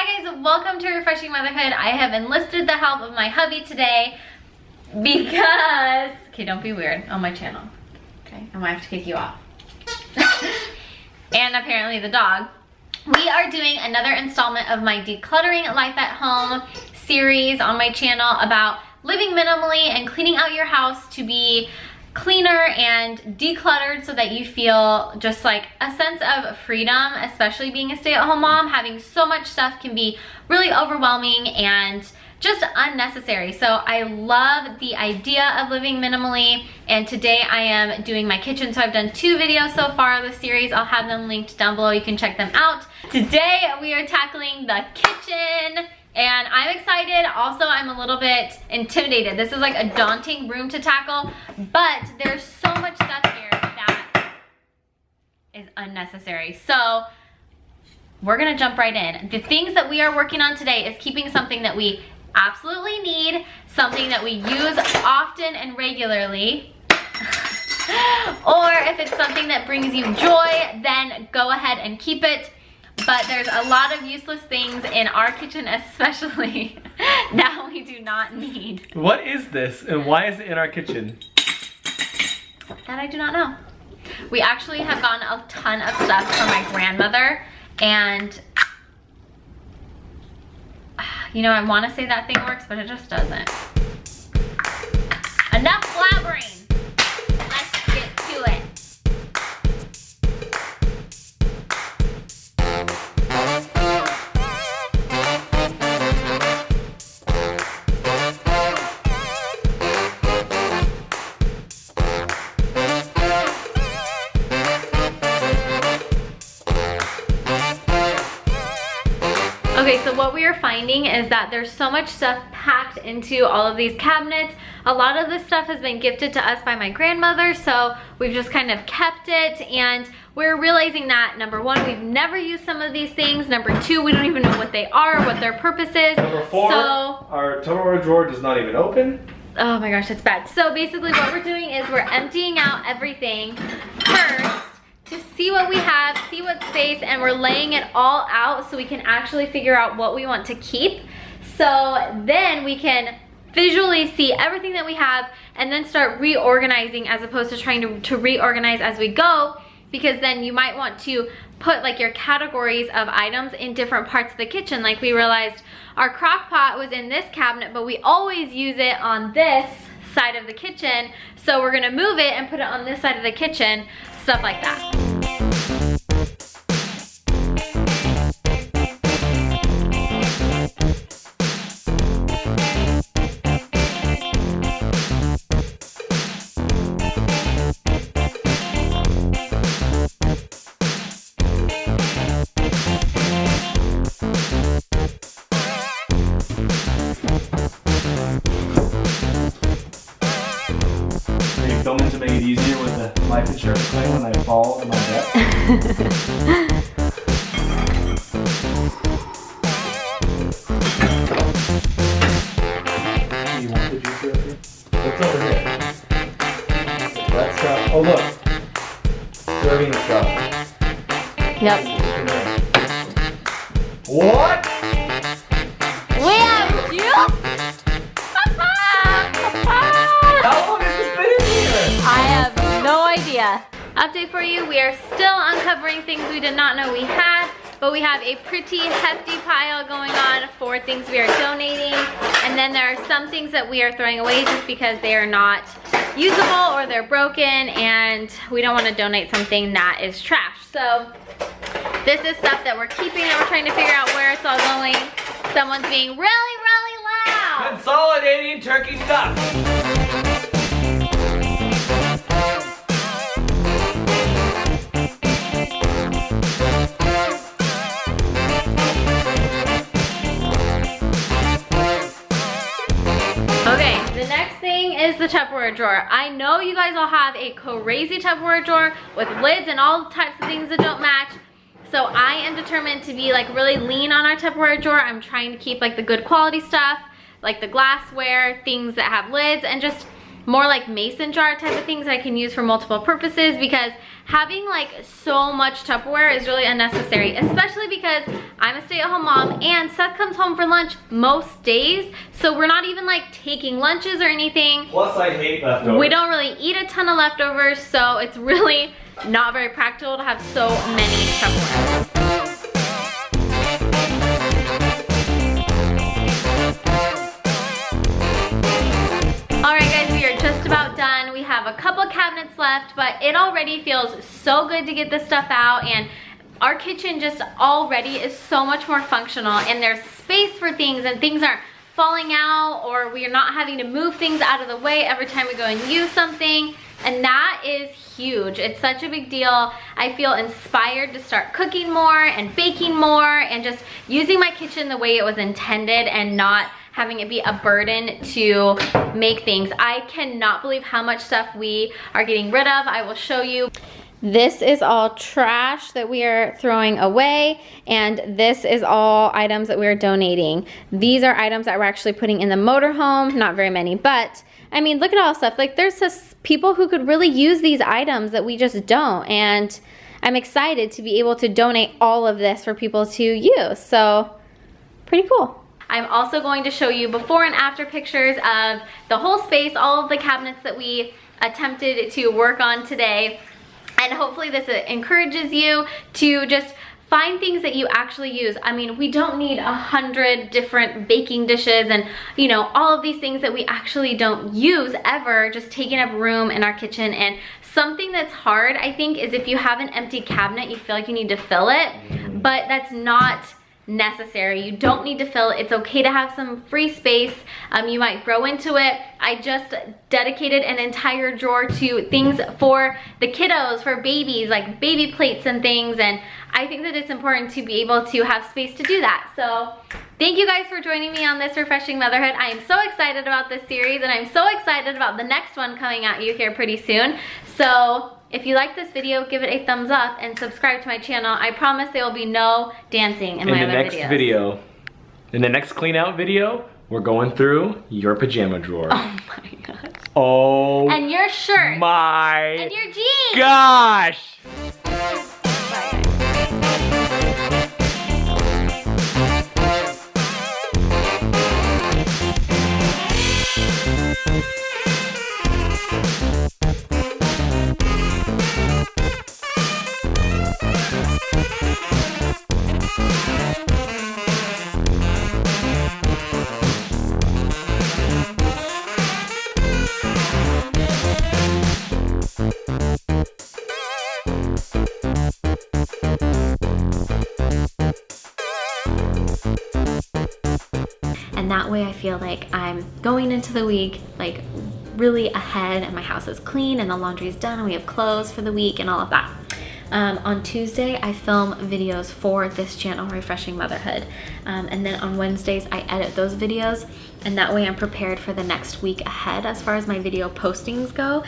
Hi guys, welcome to Refreshing Motherhood. I have enlisted the help of my hubby today because, okay, don't be weird on my channel. Okay, I might have to kick you off. And apparently the dog. We are doing another installment of my Decluttering Life at Home series on my channel about living minimally and cleaning out your house to be cleaner and decluttered so that you feel just like a sense of freedom, especially being a stay-at-home mom. Having so much stuff can be really overwhelming and just unnecessary. So I love the idea of living minimally, and today I am doing my kitchen. So I've done 2 videos so far of the series. I'll have them linked down below. You can check them out. Today we are tackling the kitchen. And I'm excited. Also, I'm a little bit intimidated. This is like a daunting room to tackle, but there's so much stuff here that is unnecessary. So we're gonna jump right in. The things that we are working on today is keeping something that we absolutely need, something that we use often and regularly, or if it's something that brings you joy, then go ahead and keep it. But there's a lot of useless things in our kitchen, especially that we do not need. What is this and why is it in our kitchen? That I do not know. We actually have gotten a ton of stuff from my grandmother, and you know, I want to say that thing works, but it just doesn't. Enough blabbering. Let's get to it. Okay, so what we are finding is that there's so much stuff packed into all of these cabinets. A lot of this stuff has been gifted to us by my grandmother, so we've just kind of kept it, and we're realizing that, number 1, we've never used some of these things. Number 2, we don't even know what they are, what their purpose is. Number 4, our tupperware drawer does not even open. Oh my gosh, that's bad. So basically what we're doing is we're emptying out everything first to see what we have, see what space, and we're laying it all out so we can actually figure out what we want to keep. So then we can visually see everything that we have and then start reorganizing, as opposed to trying to reorganize as we go, because then you might want to put like your categories of items in different parts of the kitchen. Like we realized our crock pot was in this cabinet, but we always use it on this side of the kitchen. So we're gonna move it and put it on this side of the kitchen, stuff like that. Filming to make it easier with the life insurance claim when I fall in my debt. You want the juicer up here? It's over here. That stuff. Oh look, serving stuff. Yep. What? We have juice! How long has this been in here? I have no idea. Update for you, we are still uncovering things we did not know we had, but we have a pretty hefty pile going on for things we are donating, and then there are some things that we are throwing away just because they are not usable or they're broken, and we don't want to donate something that is trash. So this is stuff that we're keeping, and we're trying to figure out where it's all going. Someone's being really, really loud. Consolidating turkey stuff. Okay, the next thing is the Tupperware drawer. I know you guys all have a crazy Tupperware drawer with lids and all types of things that don't match. So I am determined to be like really lean on our Tupperware drawer. I'm trying to keep like the good quality stuff, like the glassware, things that have lids, and just more like mason jar type of things I can use for multiple purposes, because having like so much Tupperware is really unnecessary, especially because I'm a stay-at-home mom and Seth comes home for lunch most days, so we're not even like taking lunches or anything. Plus I hate leftovers. We don't really eat a ton of leftovers, so it's really not very practical to have so many Tupperware. Alright guys, we are just about done. We have a couple cabinets left, but it already feels so good to get this stuff out, and our kitchen just already is so much more functional, and there's space for things, and things aren't falling out, or we are not having to move things out of the way every time we go and use something, and that is huge. It's such a big deal. I feel inspired to start cooking more and baking more and just using my kitchen the way it was intended and not having it be a burden to make things. I cannot believe how much stuff we are getting rid of. I will show you. This is all trash that we are throwing away, and this is all items that we're donating. These are items that we're actually putting in the motorhome, not very many, but I mean, look at all this stuff. Like, there's just people who could really use these items that we just don't, and I'm excited to be able to donate all of this for people to use, so pretty cool. I'm also going to show you before and after pictures of the whole space, all of the cabinets that we attempted to work on today. And hopefully this encourages you to just find things that you actually use. I mean, we don't need 100 different baking dishes and, you know, all of these things that we actually don't use ever, just taking up room in our kitchen. And something that's hard, I think, is if you have an empty cabinet, you feel like you need to fill it, but that's not necessary. You don't need to fill it. It's okay to have some free space. You might grow into it. I just dedicated an entire drawer to things for the kiddos, for babies, like baby plates and things, and I think that it's important to be able to have space to do that. So thank you guys for joining me on this Refreshing Motherhood. I am so excited about this series, and I'm so excited about the next one coming at you here pretty soon. So if you like this video, give it a thumbs up and subscribe to my channel. I promise there will be no dancing in my other videos. In the next clean out video, we're going through your pajama drawer. Oh my gosh. Oh. And your shirt. My. And your jeans. Gosh. Bye. And that way I feel like I'm going into the week like really ahead, and my house is clean and the laundry's done and we have clothes for the week and all of that. On Tuesday, I film videos for this channel, Refreshing Motherhood. And then on Wednesdays, I edit those videos, and that way I'm prepared for the next week ahead as far as my video postings go.